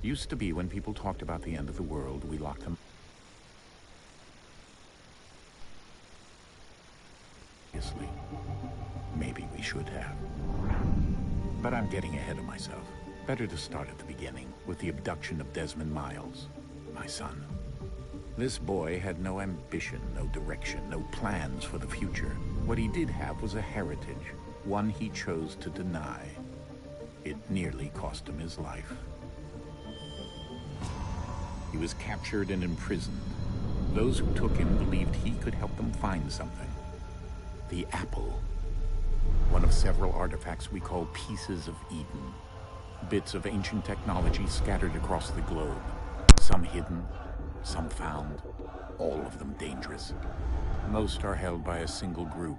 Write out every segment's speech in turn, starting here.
Used to be when people talked about the end of the world, we locked them. Obviously, maybe we should have. But I'm getting ahead of myself. Better to start at the beginning, with the abduction of Desmond Miles, my son. This boy had no ambition, no direction, no plans for the future. What he did have was a heritage, one he chose to deny. It nearly cost him his life. He was captured and imprisoned. Those who took him believed he could help them find something. The apple. One of several artifacts we call pieces of Eden. Bits of ancient technology scattered across the globe. Some hidden, some found, all of them dangerous. Most are held by a single group,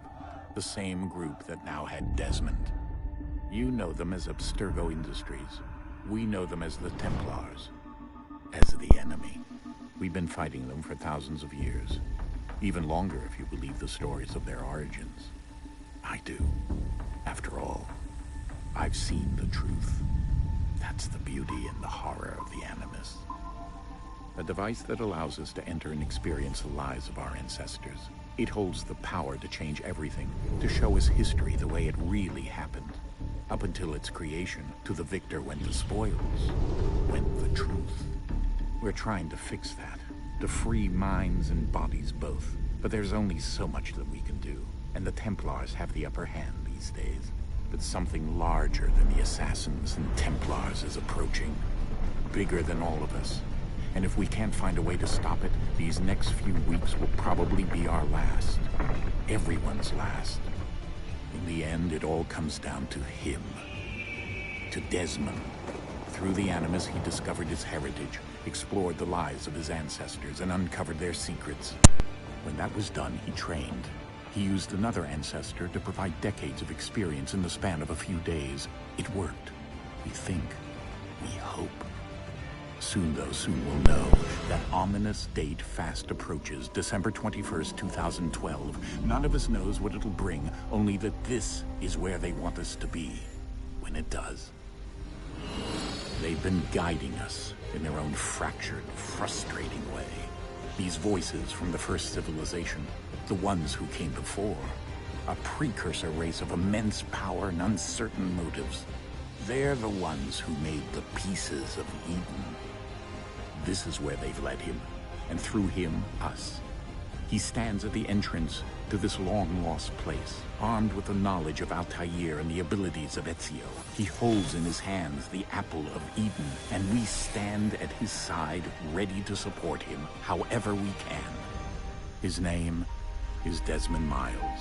the same group that now had Desmond. You know them as Abstergo Industries. We know them as the Templars, as the enemy. We've been fighting them for thousands of years, even longer if you believe the stories of their origins. I do. After all, I've seen the truth. That's the beauty and the horror of the Animus. A device that allows us to enter and experience the lives of our ancestors. It holds the power to change everything, to show us history the way it really happened. Up until its creation, to the victor went the spoils, went the truth. We're trying to fix that, to free minds and bodies both. But there's only so much that we can do, and the Templars have the upper hand these days. But something larger than the Assassins and Templars is approaching, bigger than all of us. And if we can't find a way to stop it, these next few weeks will probably be our last. Everyone's last. In the end, it all comes down to him. To Desmond. Through the Animus, he discovered his heritage, explored the lives of his ancestors, and uncovered their secrets. When that was done, he trained. He used another ancestor to provide decades of experience in the span of a few days. It worked. We think. We hope. Soon, though, soon we'll know. That ominous date fast approaches, December 21st, 2012. None of us knows what it'll bring, only that this is where they want us to be, when it does. They've been guiding us in their own fractured, frustrating way. These voices from the first civilization, the ones who came before, a precursor race of immense power and uncertain motives. They're the ones who made the pieces of Eden. This is where they've led him, and through him, us. He stands at the entrance to this long-lost place, armed with the knowledge of Altair and the abilities of Ezio. He holds in his hands the apple of Eden, and we stand at his side, ready to support him however we can. His name is Desmond Miles,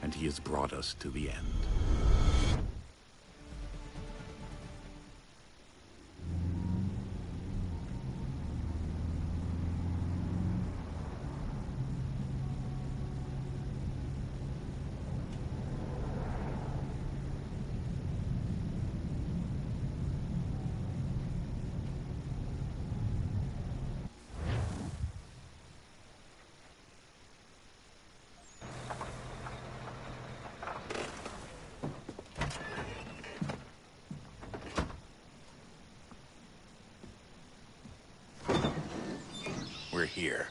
and he has brought us to the end. We're here.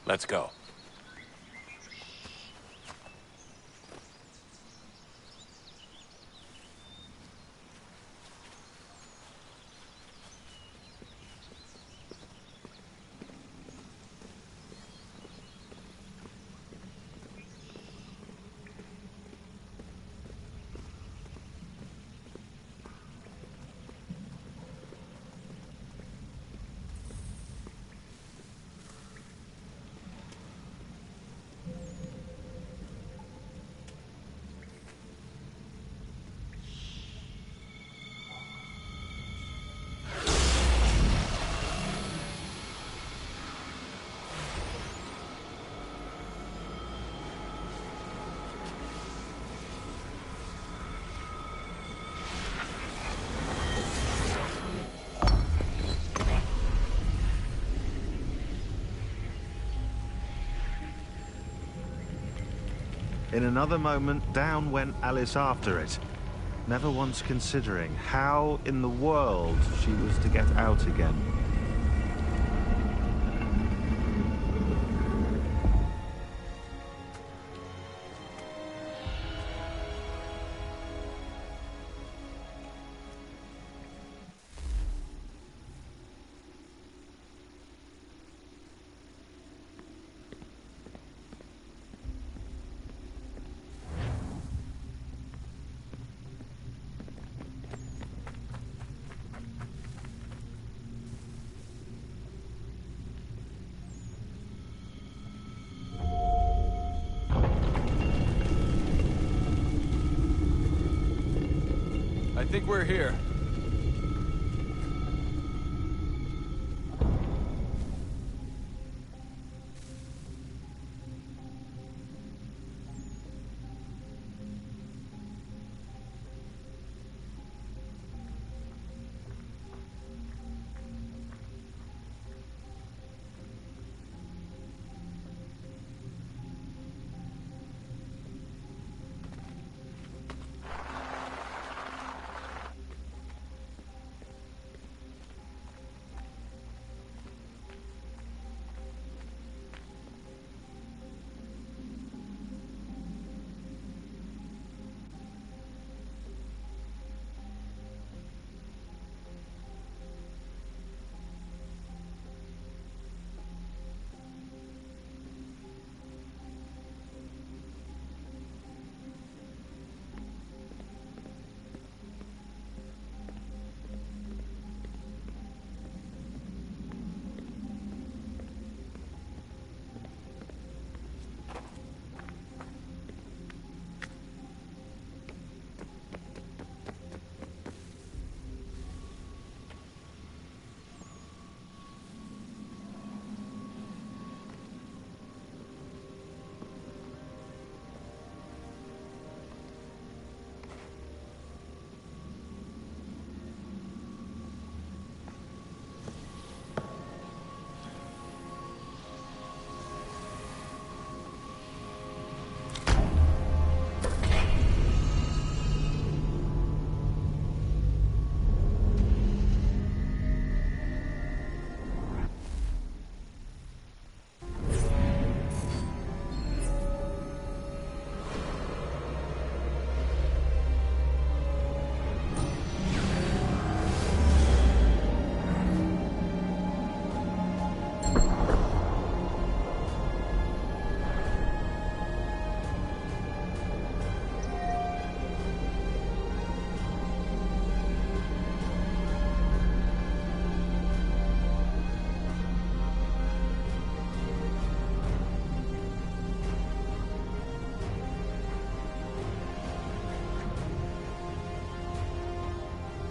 Let's go. In another moment, down went Alice after it, never once considering how in the world she was to get out again. I think we're here.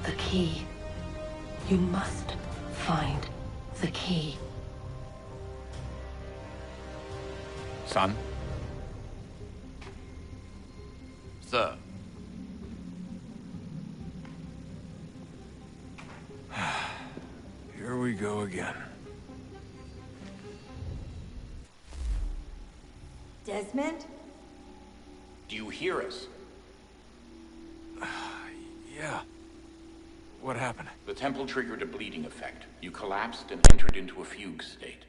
The key. You must find the key. Son? Sir. Here we go again. Desmond? Do you hear us? Yeah. What happened? The temple triggered a bleeding effect. You collapsed and entered into a fugue state.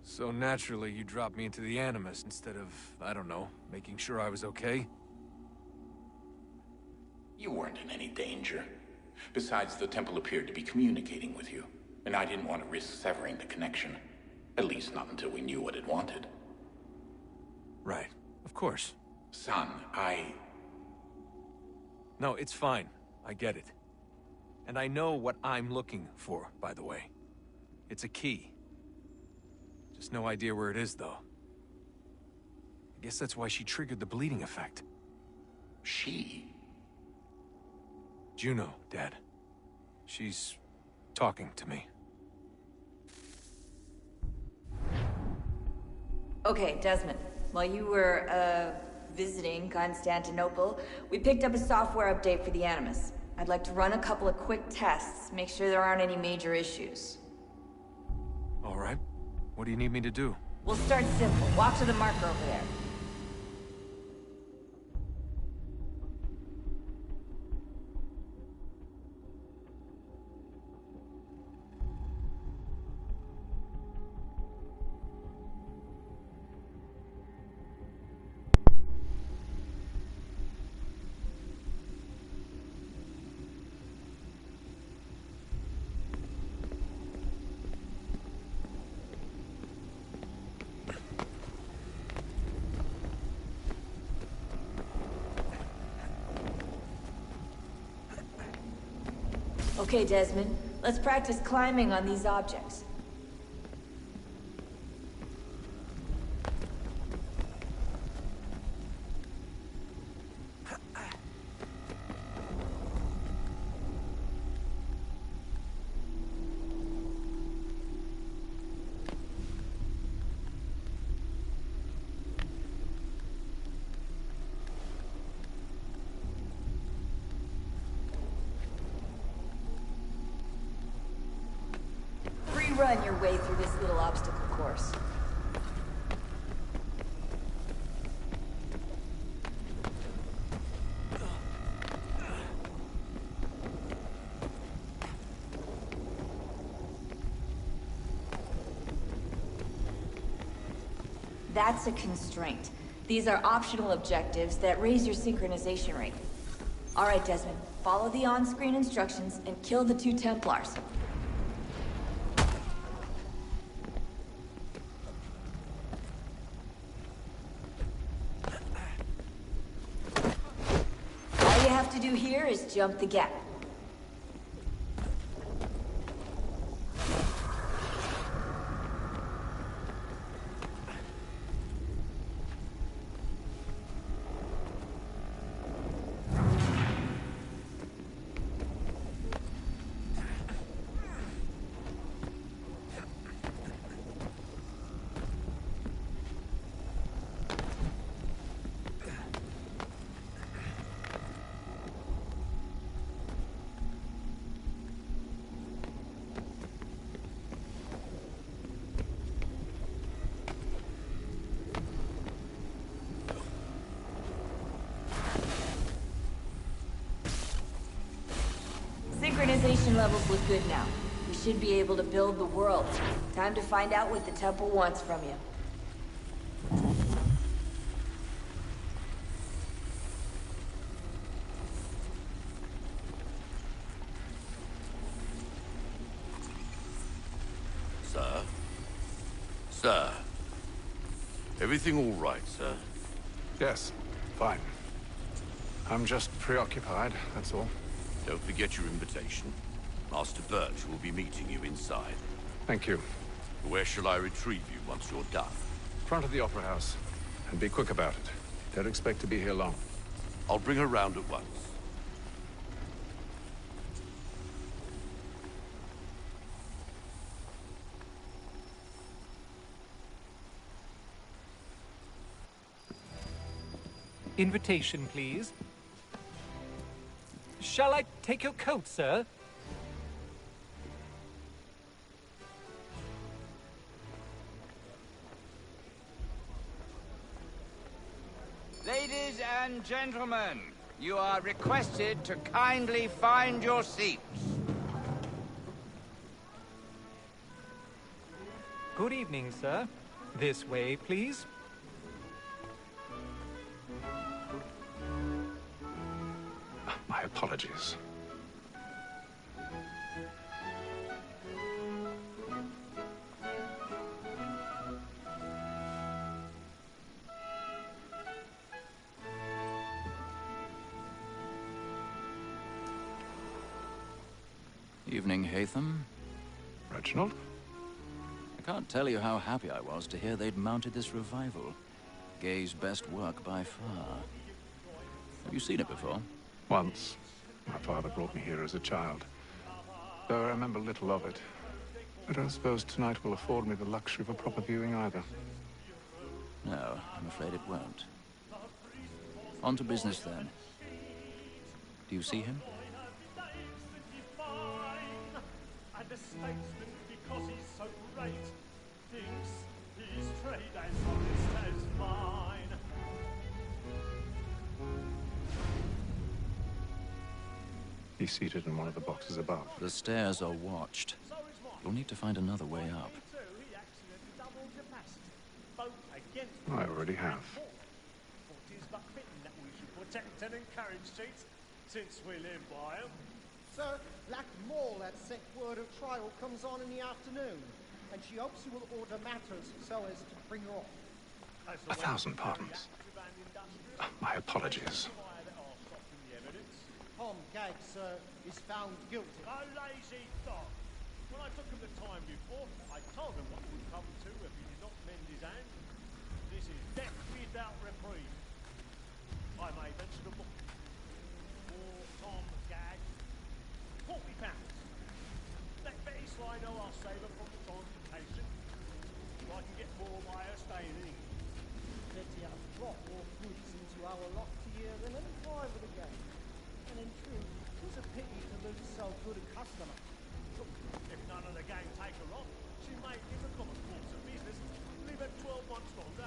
So naturally, you dropped me into the Animus instead of, I don't know, making sure I was okay? You weren't in any danger. Besides, the temple appeared to be communicating with you, and I didn't want to risk severing the connection. At least not until we knew what it wanted. Right. Of course. Son, No, it's fine. I get it. And I know what I'm looking for, by the way. It's a key. Just no idea where it is, though. I guess that's why she triggered the bleeding effect. She? Juno, Dad. She's talking to me. Okay, Desmond. While you were, visiting Constantinople, we picked up a software update for the Animus. I'd like to run a couple of quick tests, make sure there aren't any major issues. All right. What do you need me to do? We'll start simple. Walk to the marker over there. Okay, Desmond. Let's practice climbing on these objects. Run your way through this little obstacle course. That's a constraint. These are optional objectives that raise your synchronization rate. All right, Desmond. Follow the on-screen instructions and kill the 2 Templars. Do here is jump the gap. Synchronization levels look good now. We should be able to build the world. Time to find out what the temple wants from you. Sir? Sir? Everything all right, sir? Yes, fine. I'm just preoccupied, that's all. Don't forget your invitation. Master Birch will be meeting you inside. Thank you. Where shall I retrieve you once you're done? Front of the Opera House. And be quick about it. Don't expect to be here long. I'll bring her round at once. Invitation, please. Shall I take your coat, sir? Ladies and gentlemen, you are requested to kindly find your seats. Good evening, sir. This way, please. My apologies. Evening, Hatham. Reginald? I can't tell you how happy I was to hear they'd mounted this revival. Gay's best work by far. Have you seen it before? Once. My father brought me here as a child. Though I remember little of it. I don't suppose tonight will afford me the luxury of a proper viewing either. No, I'm afraid it won't. On to business, then. Do you see him? And the statesman, because he's so great, thinks his trade as honest as mine. He's seated in one of the boxes above. The stairs are watched. You'll need to find another way up. I already have. It is but fitting that we should protect and encourage streets, since we live by them. Sir, Black Maul had sent word of trial comes on in the afternoon, and she hopes you will order matters so as to bring her off. 1,000 pardons. My apologies. Tom Gaggs, sir, is found guilty. A lazy dog. When I took him the time before, I told him what would come to if he did not mend his hand. This is death without reprieve. I may mention a book. For Tom Gaggs, £40. Let Betty Sly know I'll save her from the transportation, so I can get more by her staying in England. Betty has brought more goods into our lot here than any private again. And in truth, it was a pity to lose so good a customer. Look, if none of the gang take her on, she may, in the common course of business, live at 12 months longer.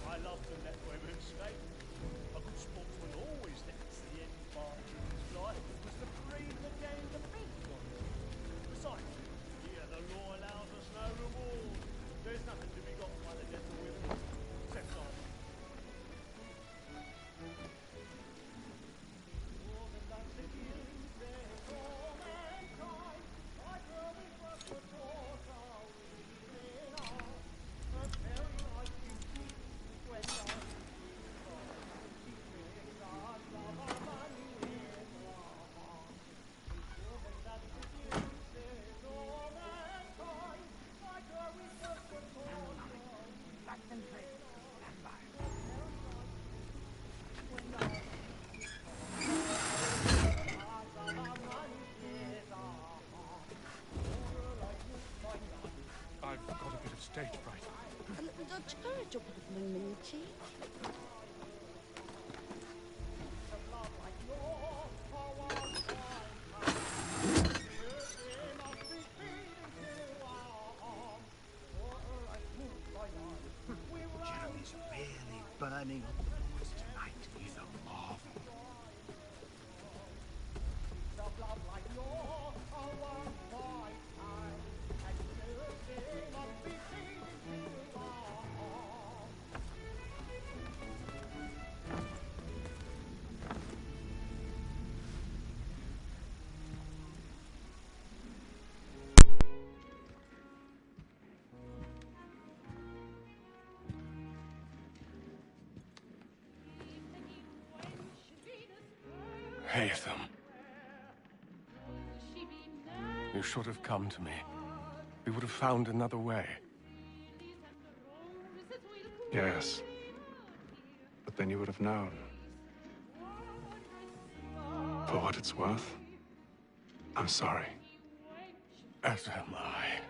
I love to let women escape. A good sportsman always thinks the end part of his life was to breed the gang the big one. Besides, here the law allows us no reward. There's nothing to be got by the death of women, except silence. I've got a bit of stage fright. A little Dutch courage will put a bloom in your cheek. Jeremy's really burning up the boards tonight. He's a marvel. Haytham. You should have come to me. We would have found another way. Yes. But then you would have known. For what it's worth, I'm sorry. As am I.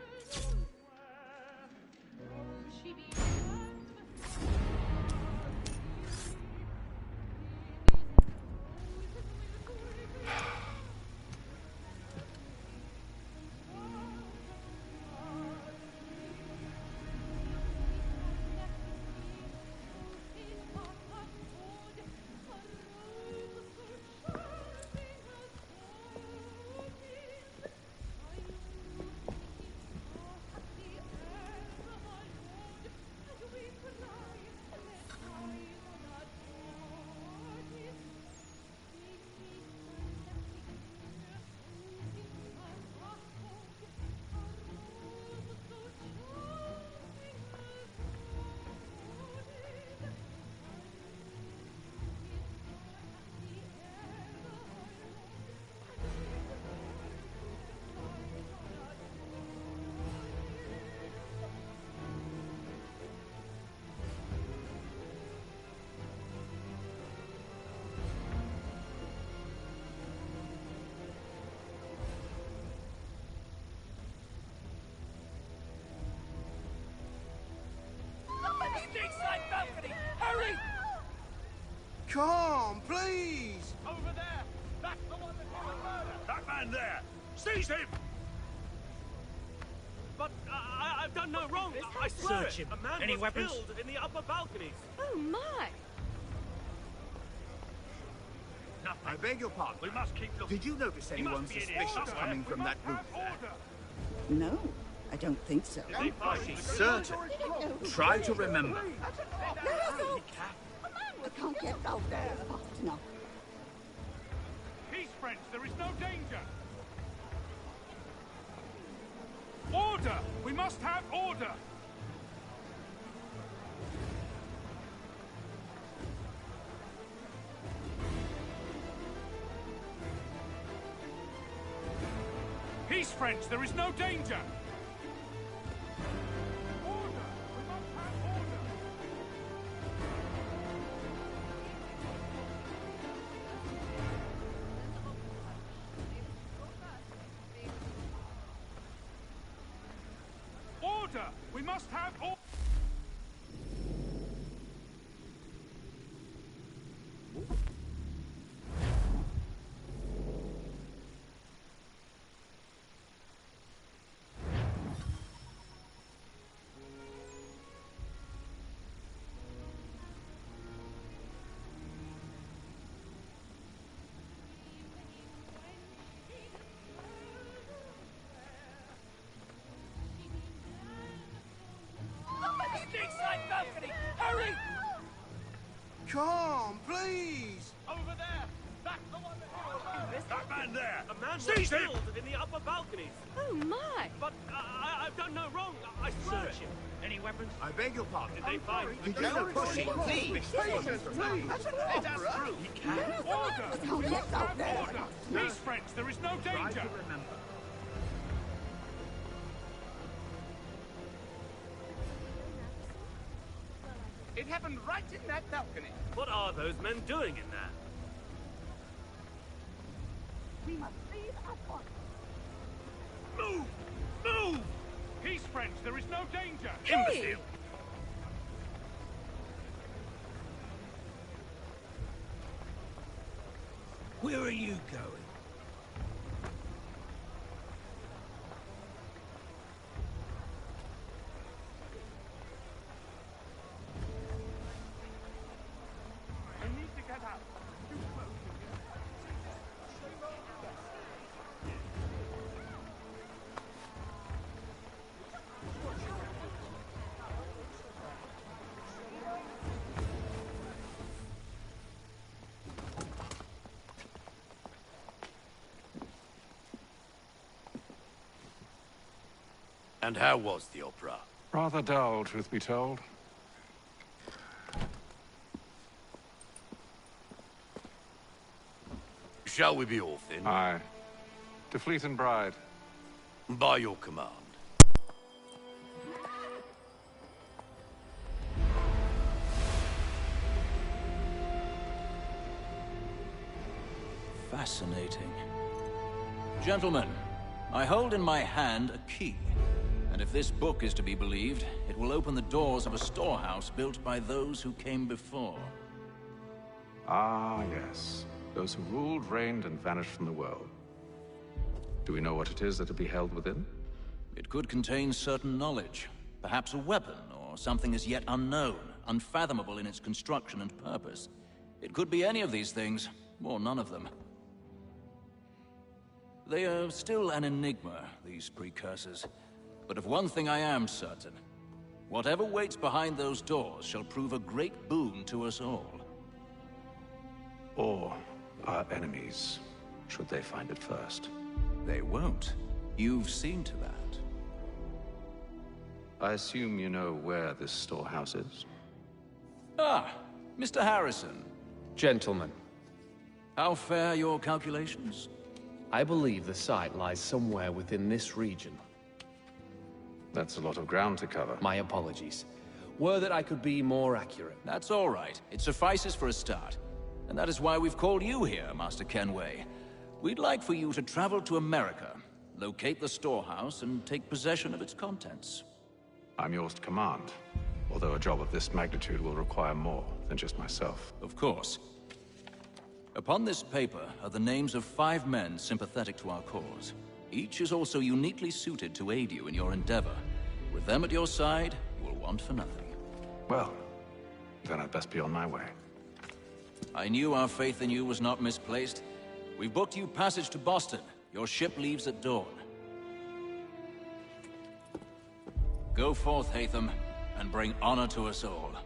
Inside balcony! Hurry! Come on, please! Over there! That's the one that did the murder! That man there! Seize him! But I've done no wrong. I swear Search him. A man Any was weapons? killed in the upper balconies. Oh, my! I beg your pardon. We must keep looking. Did you notice He must anyone be in here suspicious somewhere. coming We from must that booth have there? order. No, I don't think so. She's certain. Try to remember. I can't get out there fast enough. Peace, friends. There is no danger. Order! We must have order! Peace, friends! There is no danger! Order! We must have order! Side balcony! Hurry! Come, please! Over there! That's the one That man there! A man was Seize him! killed in the upper balconies. Oh, my! But I've done no wrong. I swear it. Any weapons? I beg your pardon. Did they find? Don't push it, please! Please! Let us through. He can. Order! We must have order! Peace, friends! There is no danger! It happened right in that balcony. What are those men doing in there? We must leave at once. Move! Move! Peace, friends! There is no danger! Imbecile! Where are you going? I need to get out. Too close. And how was the opera? Rather dull, truth be told. Shall we be off then? Aye. To Fleet and Bride. By your command. Fascinating. Gentlemen, I hold in my hand a key. And if this book is to be believed, it will open the doors of a storehouse built by those who came before. Ah, yes. Those who ruled, reigned, and vanished from the world. Do we know what it is that will be held within? It could contain certain knowledge. Perhaps a weapon, or something as yet unknown, unfathomable in its construction and purpose. It could be any of these things, or none of them. They are still an enigma, these precursors. But of one thing I am certain. Whatever waits behind those doors shall prove a great boon to us all. Or our enemies, should they find it first. They won't. You've seen to that. I assume you know where this storehouse is? Ah, Mr. Harrison. Gentlemen, How fare your calculations? I believe the site lies somewhere within this region. That's a lot of ground to cover. My apologies. Were that I could be more accurate. That's all right. It suffices for a start. And that is why we've called you here, Master Kenway. We'd like for you to travel to America, locate the storehouse, and take possession of its contents. I'm yours to command, although a job of this magnitude will require more than just myself. Of course. Upon this paper are the names of 5 men sympathetic to our cause. Each is also uniquely suited to aid you in your endeavor. With them at your side, you will want for nothing. Well, then I'd best be on my way. I knew our faith in you was not misplaced. We've booked you passage to Boston. Your ship leaves at dawn. Go forth, Hatham, and bring honor to us all.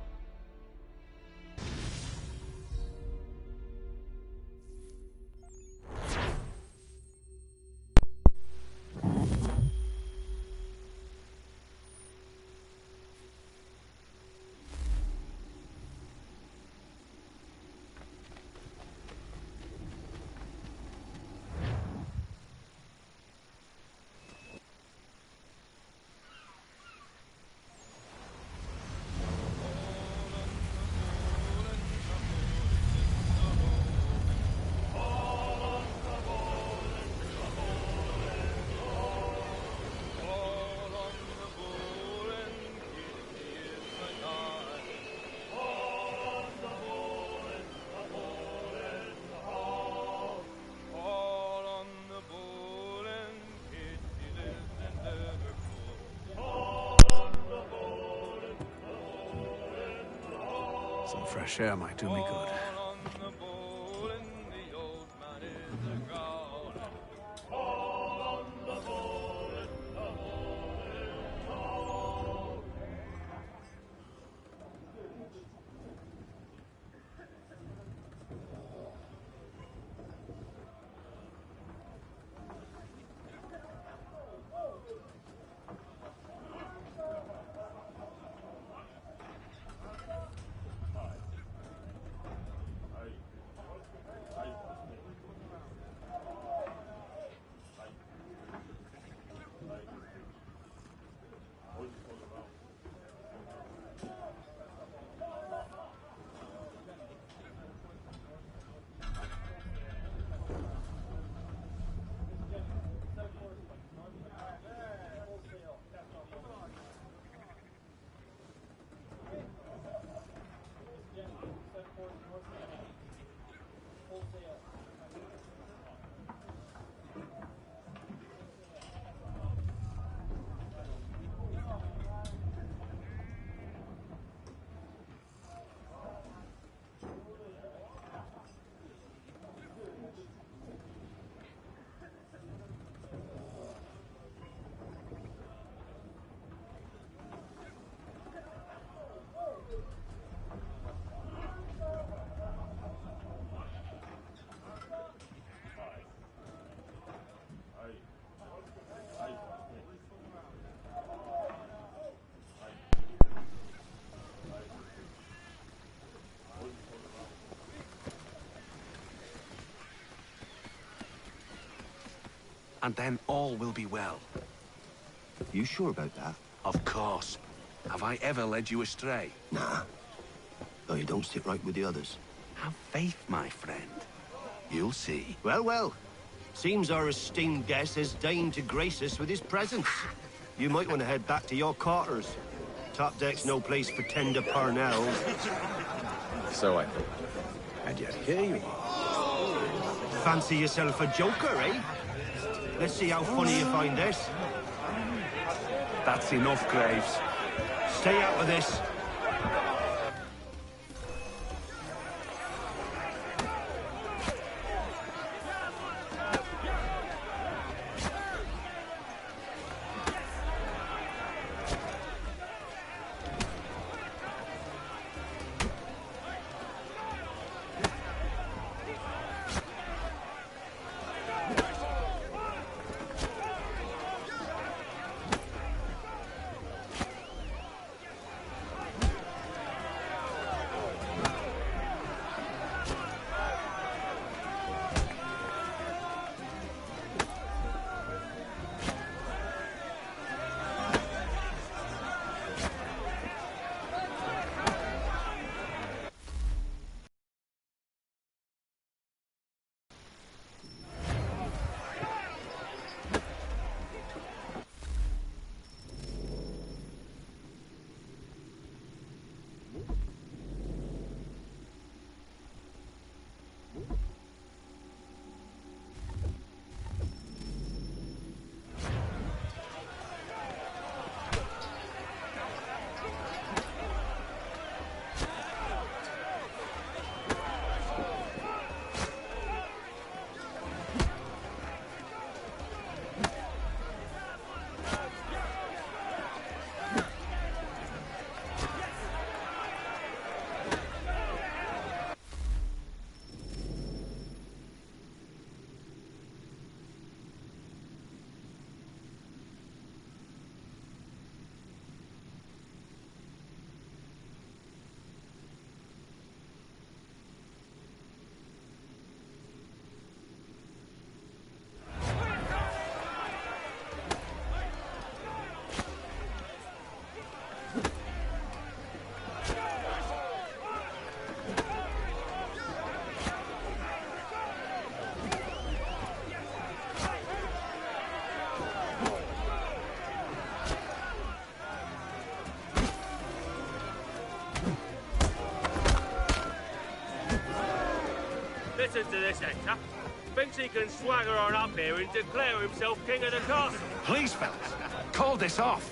fresh air might do me good. And then all will be well. You sure about that? Of course. Have I ever led you astray? Nah. Though you don't sit right with the others. Have faith, my friend. You'll see. Well, well. Seems our esteemed guest has deigned to grace us with his presence. You might want to head back to your quarters. Top deck's no place for tender parnells. So I thought. And yet here you are. Fancy yourself a joker, eh? Let's see how funny you find this. That's enough, Graves. Stay out of this. Listen to this, Hector. Thinks he can swagger on up here and declare himself king of the castle. Please, fellas, call this off.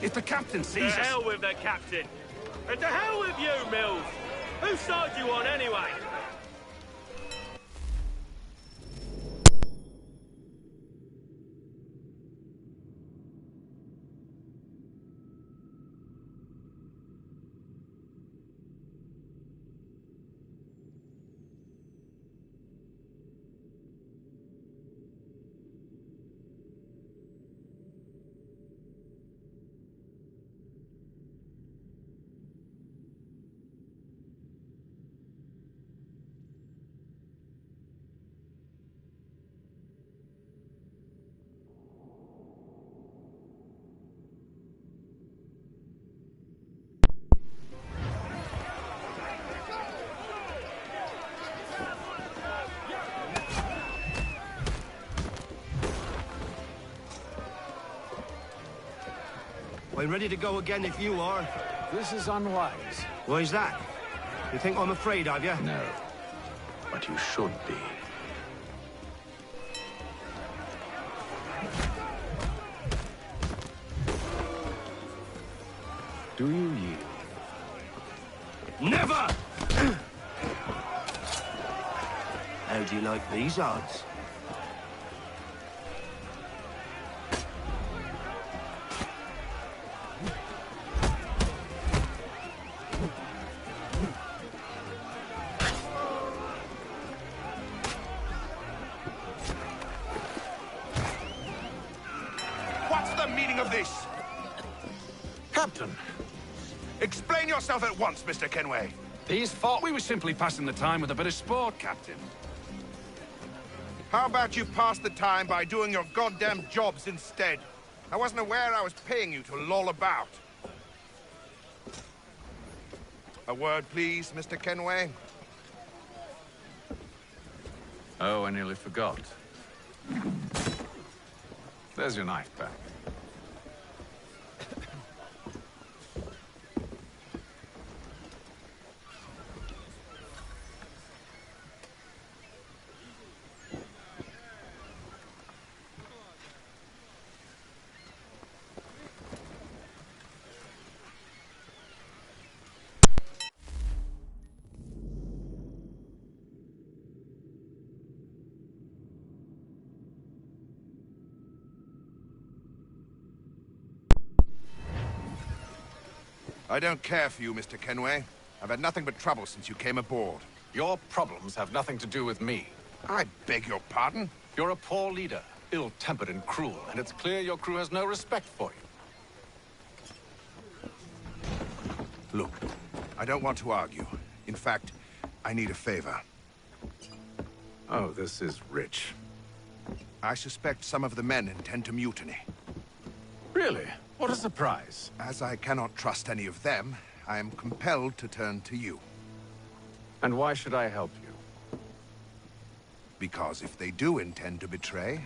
If the captain sees us... To hell with the captain. And to hell with you, Mills. Whose side you on, anyway? I'm ready to go again if you are. This is unwise. Why is that? You think I'm afraid of you? No. But you should be. Do you yield? Never! How do you like these odds? What's the meaning of this? Captain, Explain yourself at once, Mr. Kenway. these thought we were simply passing the time with a bit of sport, Captain. How about you pass the time by doing your goddamn jobs instead? I wasn't aware I was paying you to loll about. A word, please, Mr. Kenway. Oh, I nearly forgot. There's your knife back. I don't care for you, Mr. Kenway. I've had nothing but trouble since you came aboard. Your problems have nothing to do with me. I beg your pardon? You're a poor leader, ill-tempered and cruel, and it's clear your crew has no respect for you. Look, I don't want to argue. In fact, I need a favor. Oh, this is rich. I suspect some of the men intend to mutiny. Really? What a surprise. As I cannot trust any of them, I am compelled to turn to you. And why should I help you? Because if they do intend to betray,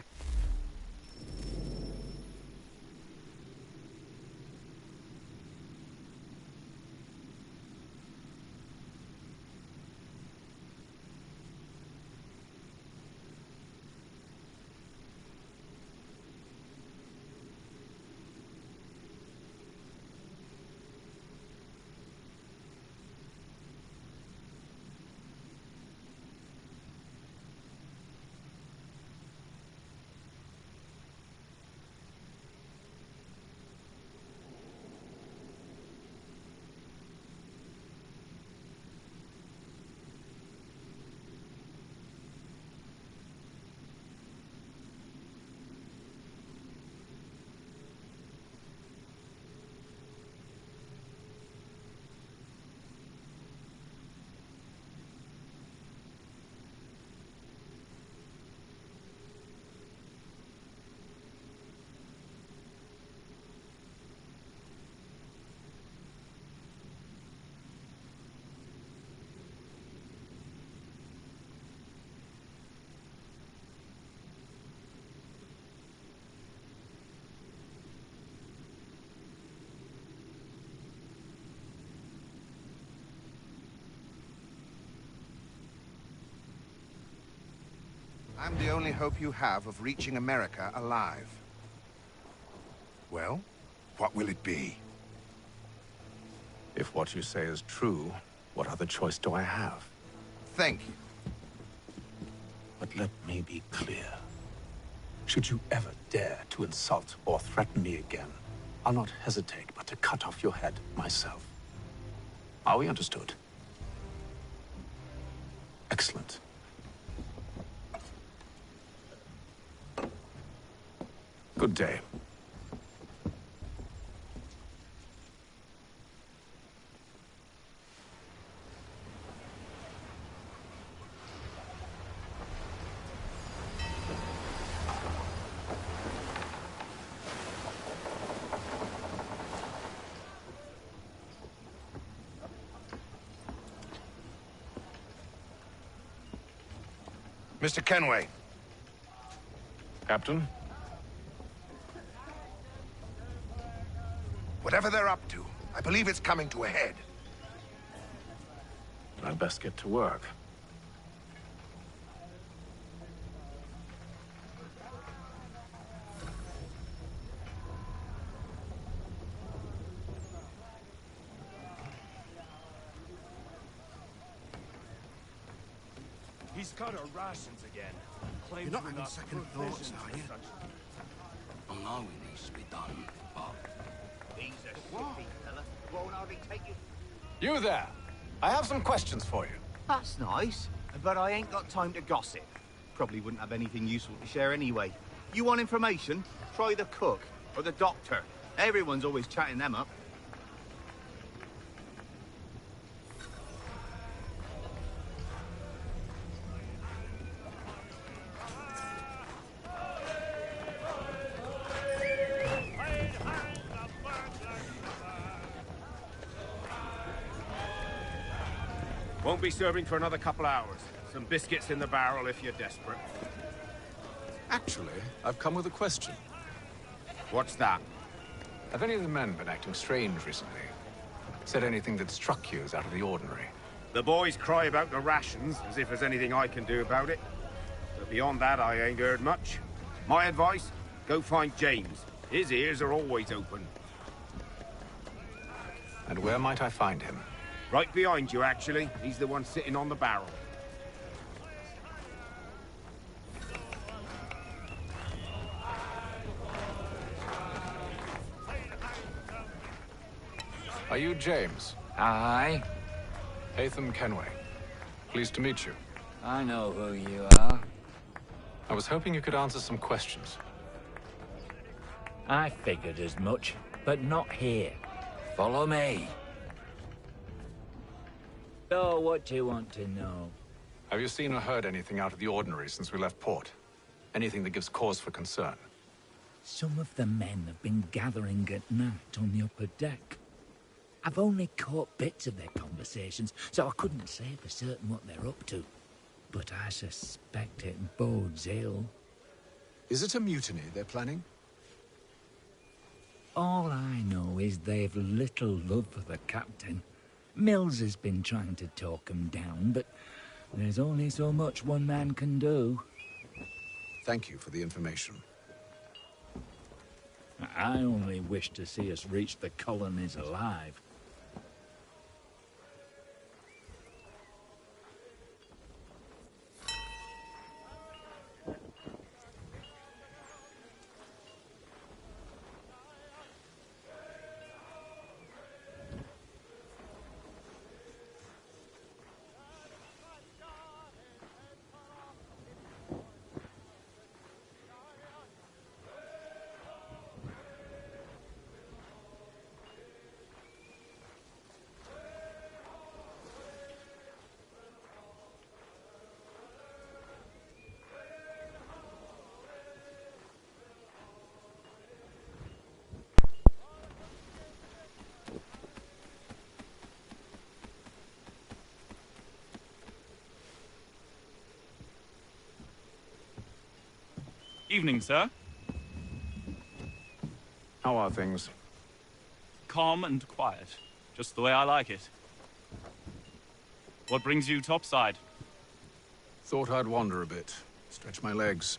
I'm the only hope you have of reaching America alive. Well, what will it be? If what you say is true, What other choice do I have? Thank you. But let me be clear. Should you ever dare to insult or threaten me again, I'll not hesitate but to cut off your head myself. Are we understood? Excellent. Good day. Mr. Kenway. Captain? Whatever they're up to, I believe it's coming to a head. I'd best get to work. He's got our rations again. You're not having second thoughts, are you? I know it needs to be done, but... He's a shippy fella. Won't hardly take you... You there! I have some questions for you. That's nice, but I ain't got time to gossip. Probably wouldn't have anything useful to share anyway. You want information? Try the cook or the doctor. Everyone's always chatting them up. Won't be serving for another couple hours. Some biscuits in the barrel if you're desperate. Actually, I've come with a question. What's that? Have any of the men been acting strange recently? Said anything that struck you as out of the ordinary? The boys cry about the rations, as if there's anything I can do about it. But beyond that, I ain't heard much. My advice, go find James. His ears are always open. And where might I find him? Right behind you, actually. He's the one sitting on the barrel. Are you James? Aye. Hatham Kenway. Pleased to meet you. I know who you are. I was hoping you could answer some questions. I figured as much, but not here. Follow me. So, what do you want to know? Have you seen or heard anything out of the ordinary since we left port? Anything that gives cause for concern? Some of the men have been gathering at night on the upper deck. I've only caught bits of their conversations, so I couldn't say for certain what they're up to. But I suspect it bodes ill. Is it a mutiny they're planning? All I know is they've little love for the captain. Mills has been trying to talk him down, but there's only so much one man can do. Thank you for the information. I only wish to see us reach the colonies alive. Evening, sir. How are things? Calm and quiet. Just the way I like it. What brings you topside? Thought I'd wander a bit. Stretch my legs.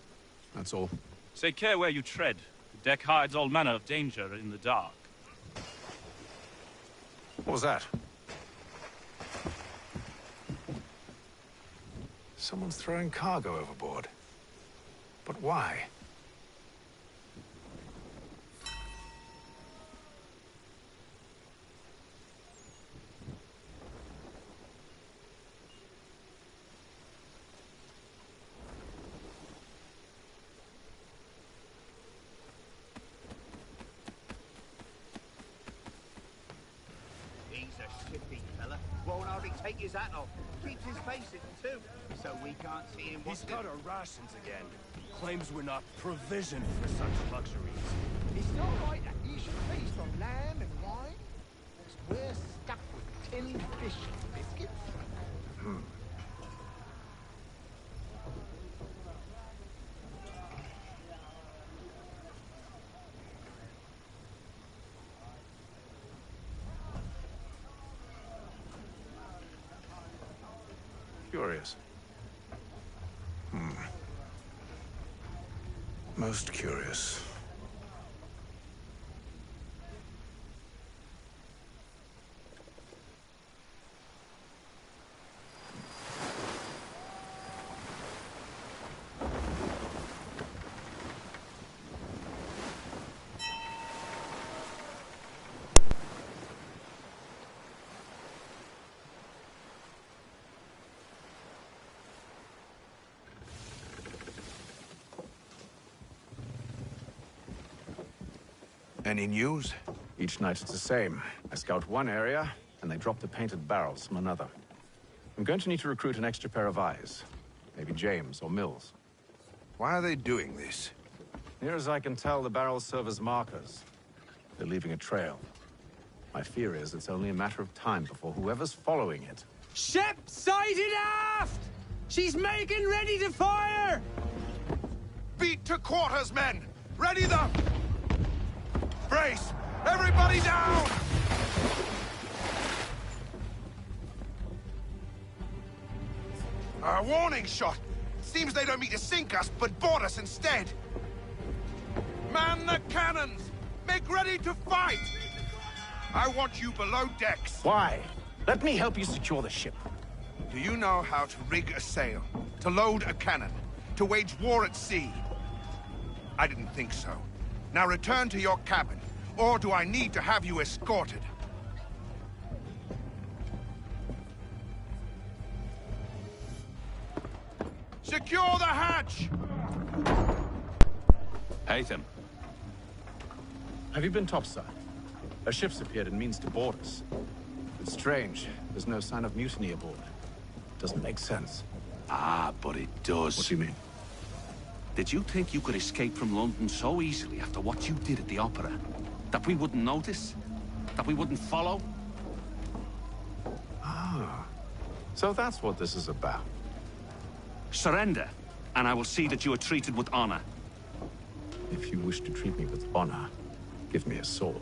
That's all. Take care where you tread. The deck hides all manner of danger in the dark. What was that? Someone's throwing cargo overboard. But why? He's a shifty fella. Won't hardly take his hat off. Keeps his face hidden too, so we can't see him. He's got our rations again. Claims we're not provisioned for such luxuries. It's not right that you should feast on lamb and wine. We're stuck with tinned fish and biscuits. Curious. Most curious. Any news? Each night it's the same. I scout one area, and they drop the painted barrels from another. I'm going to need to recruit an extra pair of eyes. Maybe James or Mills. Why are they doing this? Near as I can tell, the barrels serve as markers. They're leaving a trail. My fear is it's only a matter of time before whoever's following it... Ship sighted aft! She's making ready to fire! Beat to quarters, men! Ready them! Brace! Everybody down! A warning shot! Seems they don't mean to sink us, but board us instead! Man the cannons! Make ready to fight! I want you below decks. Why? Let me help you secure the ship. Do you know how to rig a sail? To load a cannon? To wage war at sea? I didn't think so. Now return to your cabin, or do I need to have you escorted? Secure the hatch! Haytham. Have you been topside? A ship's appeared and means to board us. It's strange. There's no sign of mutiny aboard. Doesn't make sense. Ah, but it does. What do you mean? Did you think you could escape from London so easily after what you did at the opera? That we wouldn't notice? That we wouldn't follow? Ah. So that's what this is about. Surrender, and I will see that you are treated with honor. If you wish to treat me with honor, give me a sword.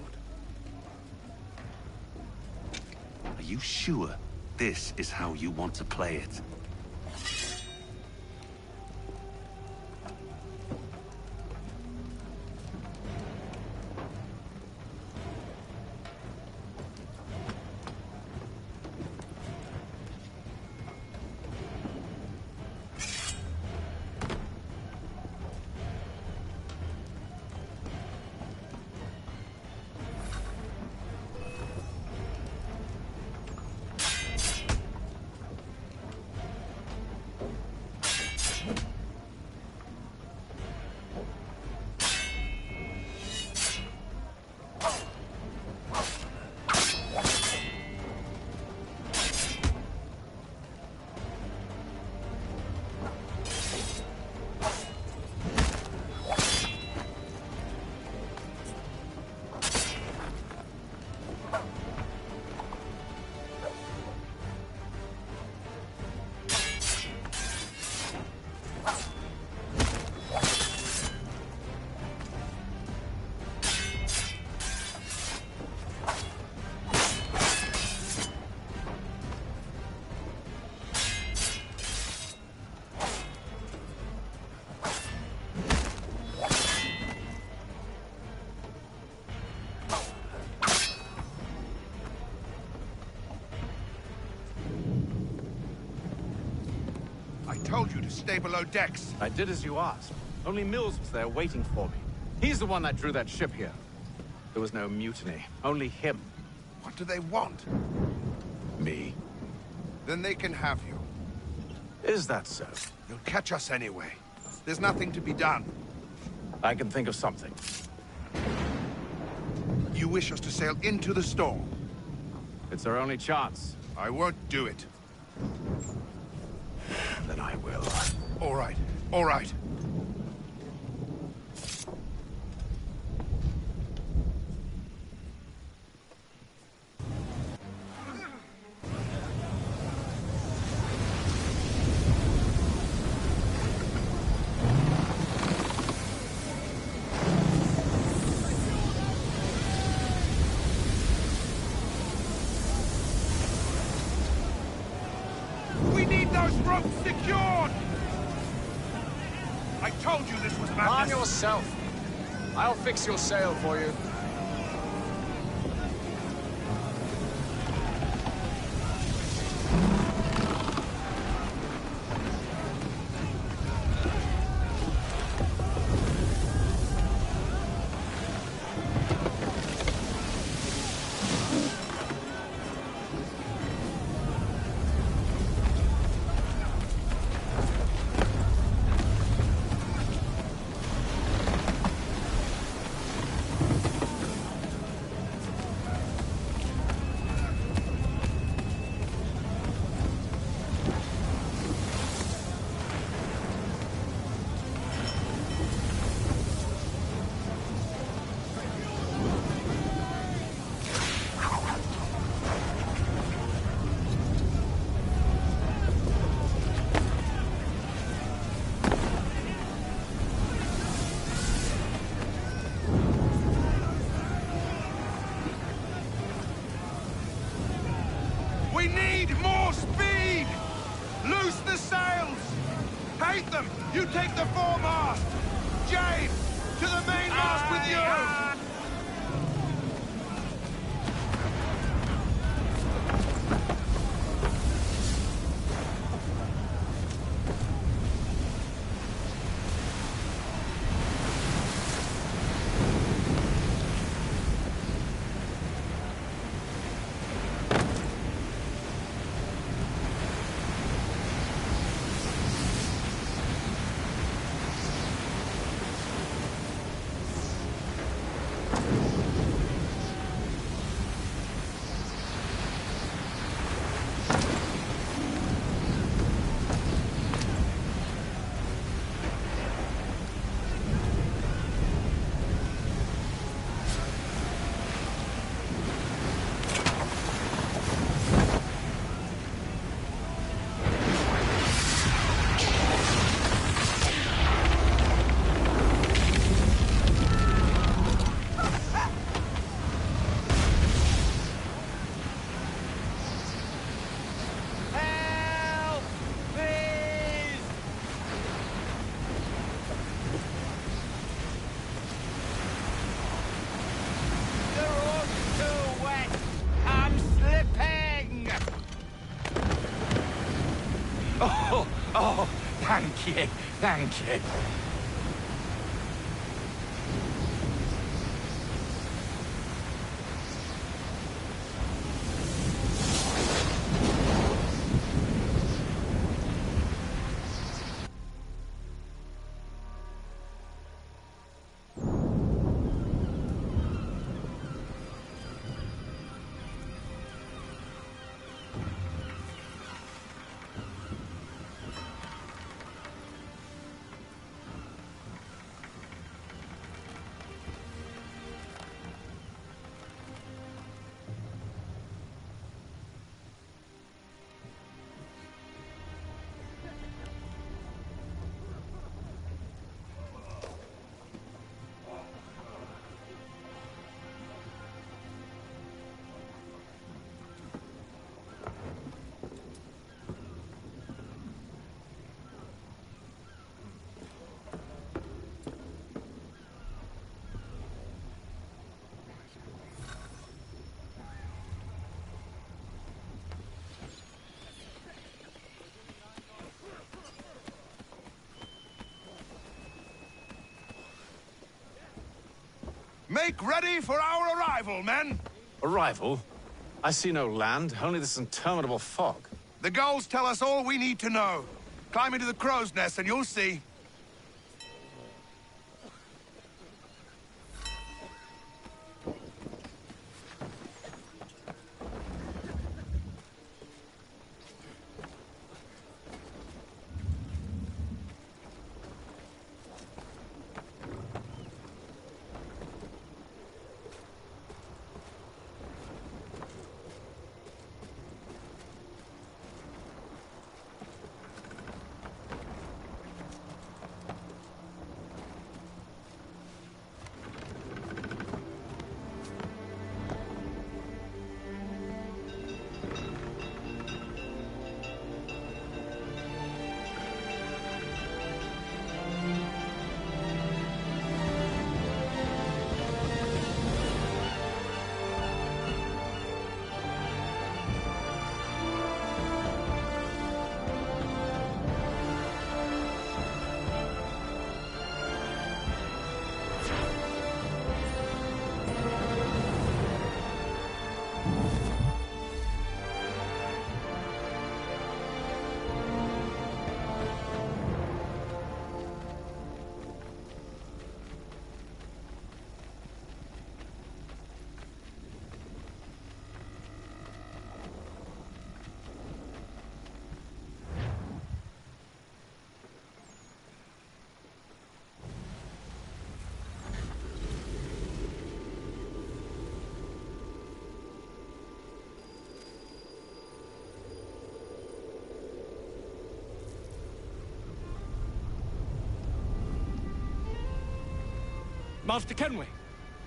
Are you sure this is how you want to play it? told you to stay below decks. I did as you asked. Only Mills was there waiting for me. He's the one that drew that ship here. There was no mutiny, only him. What do they want? Me? Then they can have you. Is that so? You'll catch us anyway. There's nothing to be done. I can think of something. You wish us to sail into the storm? It's our only chance. I won't do it. Then I will. All right, all right. Ropes secured! I told you this was madness. Arm yourself. I'll fix your sail for you. We need more speed! Loose the sails! Hate them! You take the foremast! James, to the mainmast with you! Oh, thank you, thank you. Make ready for our arrival, men! Arrival? I see no land, only this interminable fog. The gulls tell us all we need to know. Climb into the crow's nest and you'll see. Master Kenway!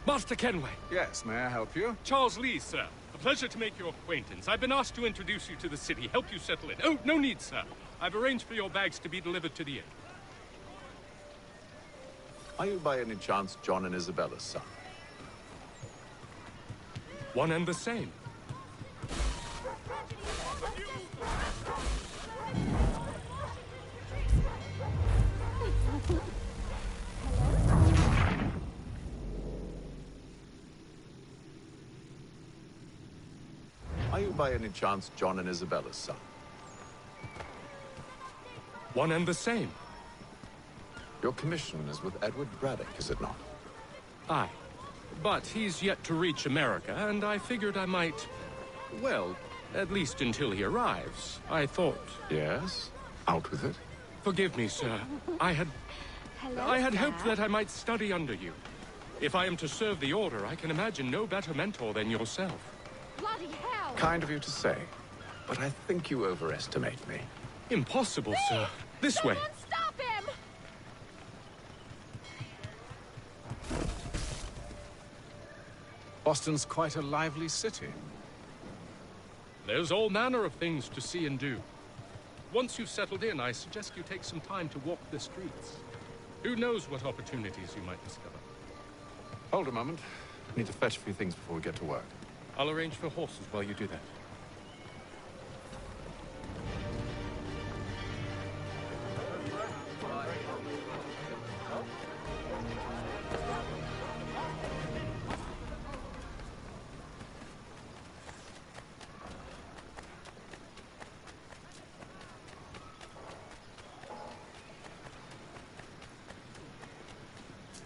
Master Kenway! Yes, may I help you? Charles Lee, sir. A pleasure to make your acquaintance. I've been asked to introduce you to the city, help you settle in. Oh, no need, sir. I've arranged for your bags to be delivered to the inn. Are you by any chance John and Isabella's son? One and the same. Are you by any chance John and Isabella's son? One and the same. Your commission is with Edward Braddock, is it not? Aye. But he's yet to reach America, and I figured I might... Well, at least until he arrives. I thought... Yes? Out with it. Forgive me, sir. I had hoped that I might study under you. If I am to serve the Order, I can imagine no better mentor than yourself. Bloody hell! Kind of you to say, but I think you overestimate me. Impossible, sir. This way. Someone stop him! Boston's quite a lively city. There's all manner of things to see and do. Once you've settled in, I suggest you take some time to walk the streets. Who knows what opportunities you might discover. Hold a moment. I need to fetch a few things before we get to work. I'll arrange for horses while you do that.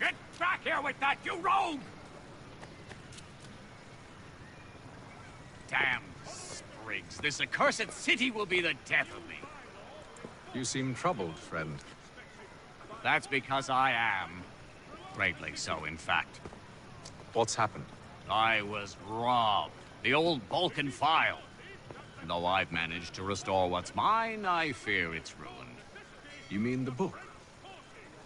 Get back here with that, you rogue! Damn sprigs. This accursed city will be the death of me. You seem troubled, friend. That's because I am. Greatly so, in fact. What's happened? I was robbed. The old Balkan file. Though I've managed to restore what's mine, I fear it's ruined. You mean the book?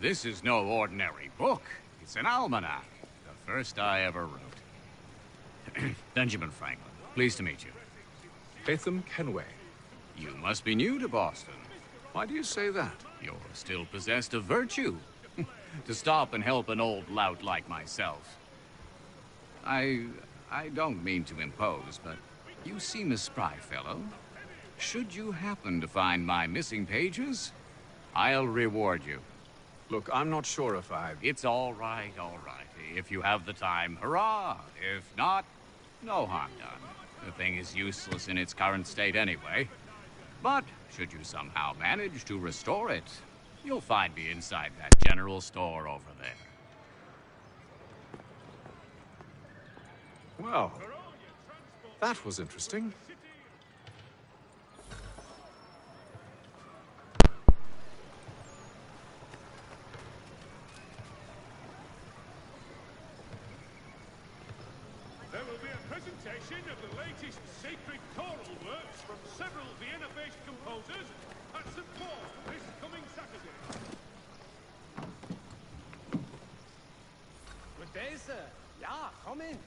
This is no ordinary book. It's an almanac. The first I ever wrote. Benjamin Franklin. Pleased to meet you. Latham Kenway. You must be new to Boston. Why do you say that? You're still possessed of virtue. To stop and help an old lout like myself. I don't mean to impose, but you seem a spry fellow. Should you happen to find my missing pages, I'll reward you. Look, I'm not sure if I... It's all right, all right. If you have the time, hurrah! If not, no harm done. The thing is useless in its current state anyway. But should you somehow manage to restore it, you'll find me inside that general store over there. Well, that was interesting. There will be a presentation of the latest sacred choral works from several Vienna-based composers at St. Paul this coming Saturday. Good day, sir. Ja, come in.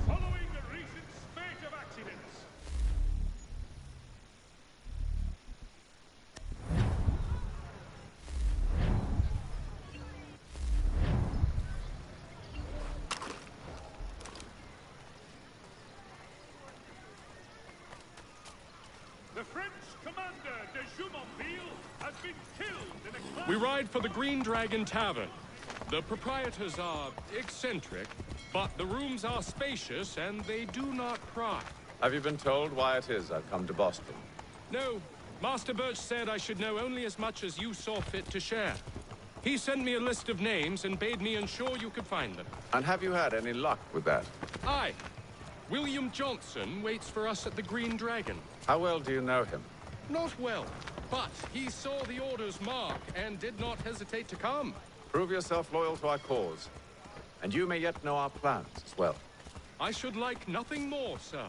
Following the recent spate of accidents, the French commander de Jumonville has been killed in a clash. We ride for the Green Dragon Tavern. The proprietors are eccentric, but the rooms are spacious and they do not pry. Have you been told why it is I've come to Boston? No, Master Birch said I should know only as much as you saw fit to share. He sent me a list of names and bade me ensure you could find them. And have you had any luck with that? Aye. William Johnson waits for us at the Green Dragon. How well do you know him? Not well, but he saw the order's mark and did not hesitate to come. Prove yourself loyal to our cause, and you may yet know our plans as well. I should like nothing more, sir.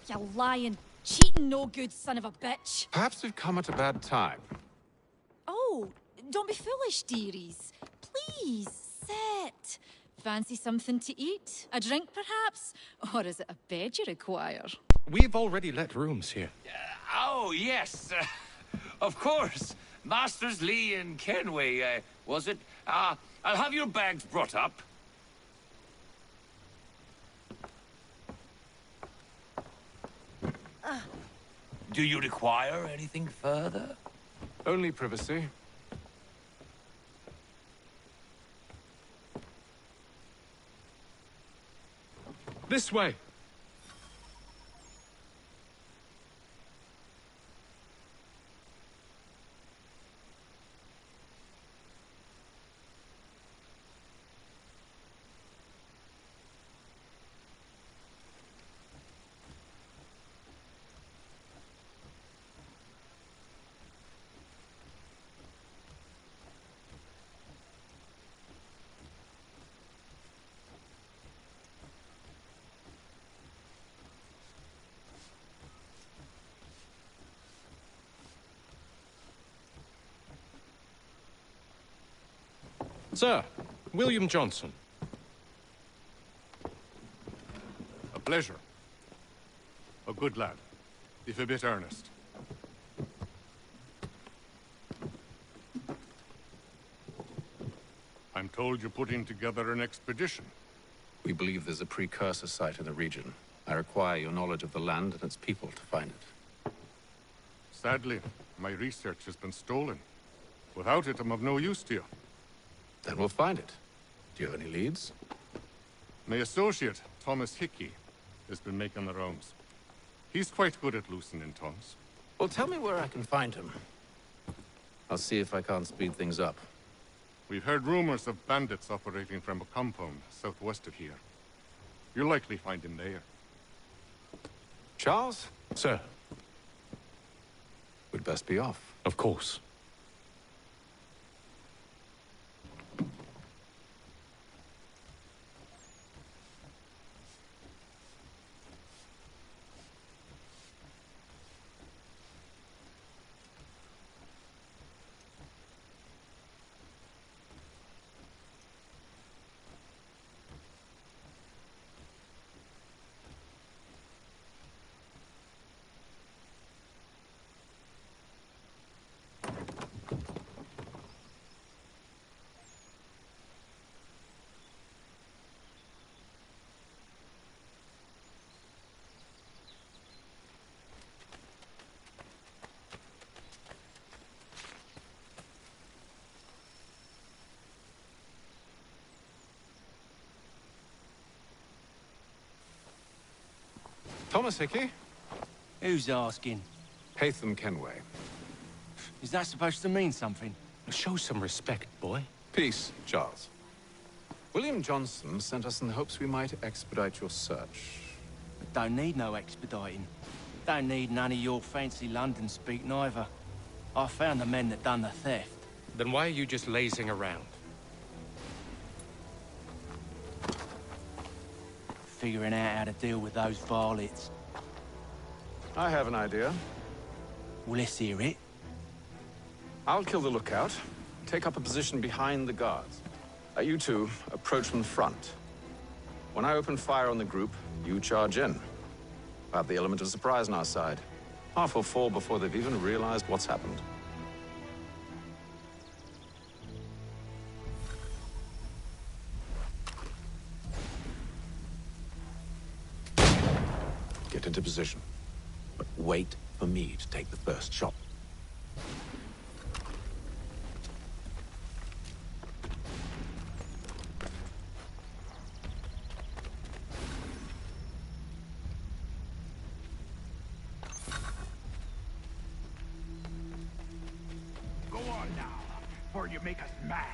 You lying, cheating, no good son of a bitch. Perhaps we've come at a bad time. Oh, don't be foolish, dearies. Please, sit. Fancy something to eat? A drink, perhaps? Or is it a bed you require? We've already let rooms here. Oh, yes. Of course. Masters Lee and Kenway, was it? I'll have your bags brought up. Do you require anything further? Only privacy. This way. Sir, William Johnson. A pleasure. A good lad, if a bit earnest. I'm told you're putting together an expedition. We believe there's a precursor site in the region. I require your knowledge of the land and its people to find it. Sadly, my research has been stolen. Without it, I'm of no use to you. Then we'll find it. Do you have any leads? My associate, Thomas Hickey, has been making the rounds. He's quite good at loosening tongues. Well, tell me where I can find him. I'll see if I can't speed things up. We've heard rumors of bandits operating from a compound southwest of here. You'll likely find him there. Charles? Sir. We'd best be off. Of course. Thomas Hickey? Who's asking? Haytham Kenway. Is that supposed to mean something? Show some respect, boy. Peace, Charles. William Johnson sent us in the hopes we might expedite your search. Don't need no expediting. Don't need none of your fancy London speak neither. I found the men that done the theft. Then why are you just lazing around? Figuring out how to deal with those varlets. I have an idea. Well, let's hear it. I'll kill the lookout, take up a position behind the guards. You two approach from the front. When I open fire on the group, you charge in. We'll have the element of surprise on our side. Half will fall before they've even realized what's happened. Get into position. But wait for me to take the first shot. Go on now, before you make us mad.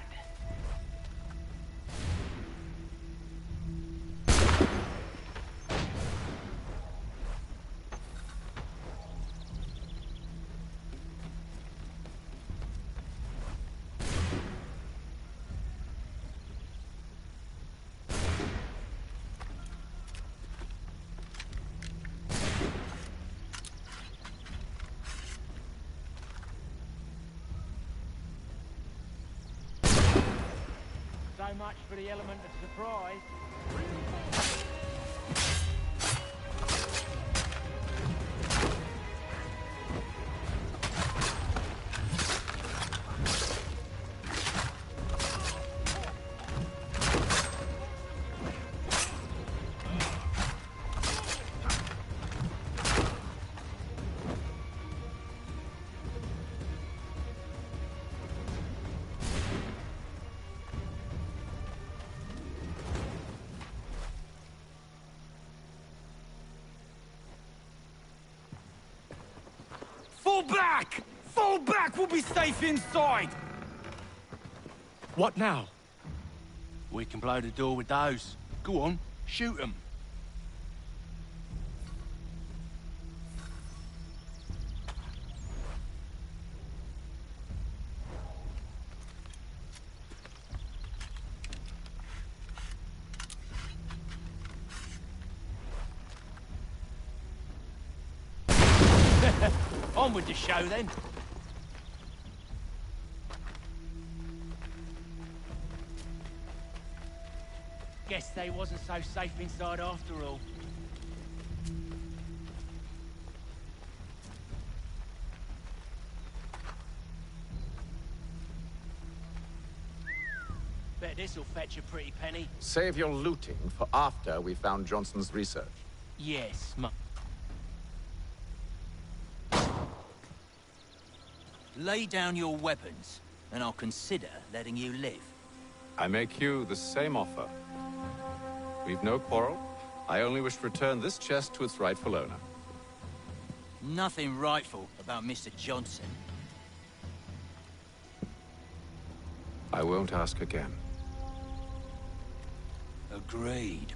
So much for the element of surprise. Fall back! Fall back! We'll be safe inside! What now? We can blow the door with those. Go on, shoot them. On with the show, then. Guess they wasn't so safe inside after all. Bet this'll fetch a pretty penny. Save your looting for after we found Johnson's research. Yes, Lay down your weapons, and I'll consider letting you live. I make you the same offer. We've no quarrel. I only wish to return this chest to its rightful owner. Nothing rightful about Mr. Johnson. I won't ask again. Agreed.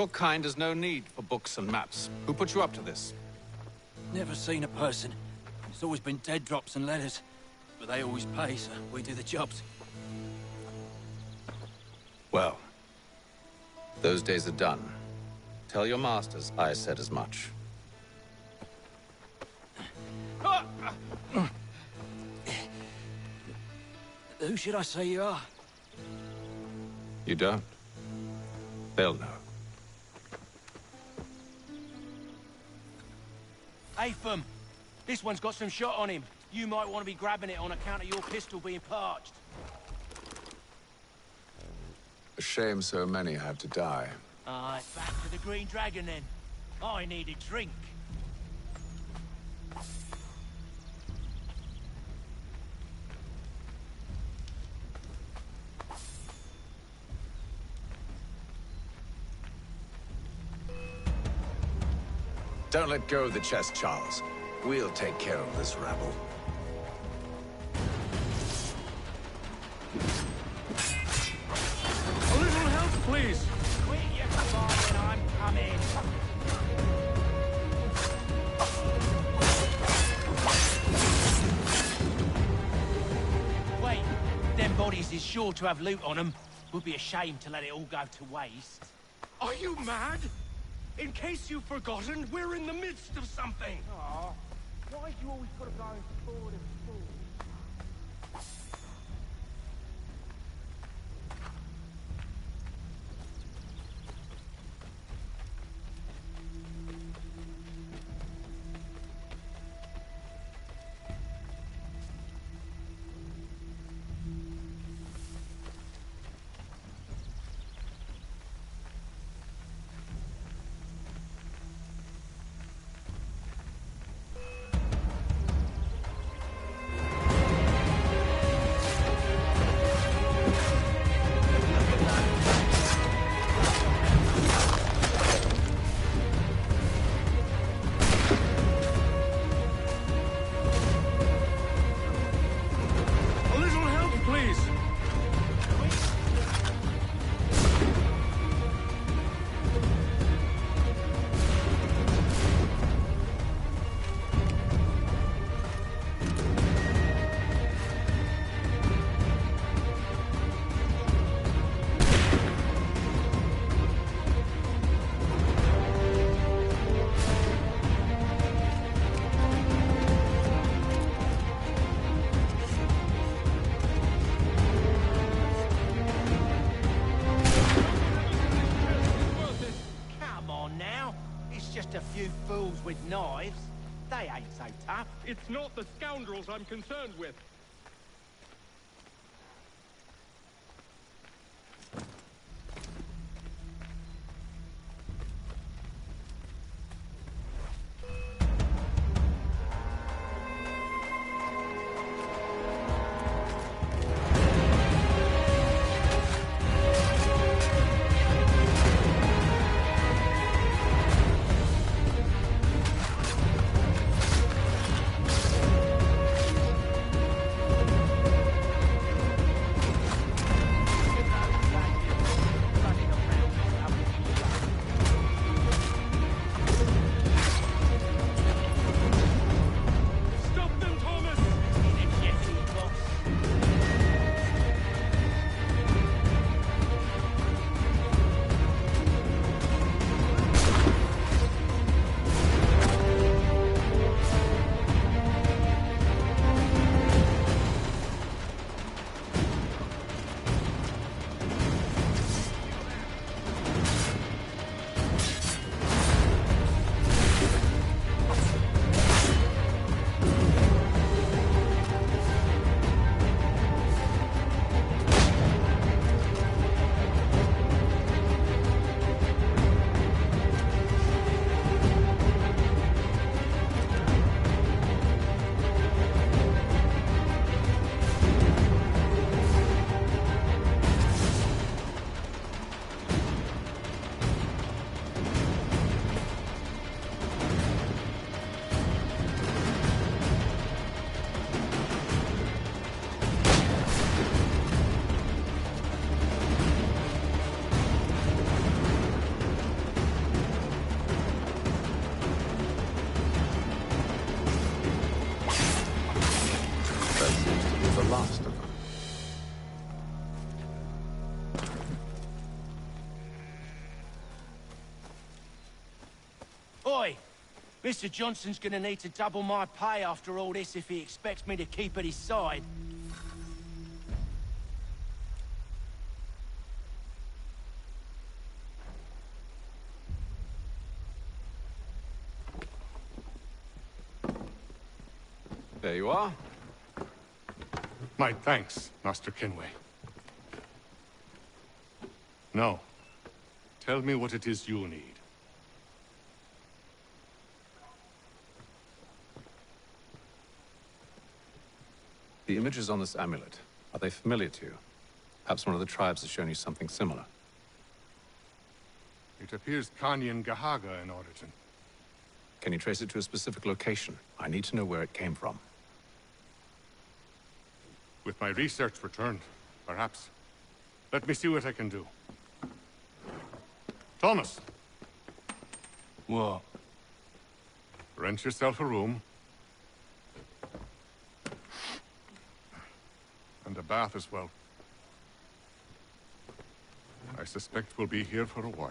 Your kind has no need for books and maps. Who put you up to this? Never seen a person. It's always been dead drops and letters. But they always pay, so we do the jobs. Well, those days are done. Tell your masters I said as much. Who should I say you are? You don't? They'll know. Hey, Fum. This one's got some shot on him. You might want to be grabbing it on account of your pistol being parched. A shame so many have to die. Aye, back to the Green Dragon then. I need a drink. Don't let go of the chest, Charles. We'll take care of this rabble. A little help, please! Quit your bargain, I'm coming. Wait, them bodies is sure to have loot on them. Would be a shame to let it all go to waste. Are you mad? In case you've forgotten, we're in the midst of something! Aw, why do you always gotta go forward and forward? With knives, they ain't so tough. It's not the scoundrels I'm concerned with. Oi! Mr. Johnson's gonna need to double my pay after all this if he expects me to keep at his side. There you are. My thanks, Master Kenway. Now, tell me what it is you need. The images on this amulet, are they familiar to you? Perhaps one of the tribes has shown you something similar. It appears Kanyan Gahaga in origin. Can you trace it to a specific location? I need to know where it came from. With my research returned, perhaps. Let me see what I can do. Thomas! What? Rent yourself a room. And a bath as well. I suspect we'll be here for a while.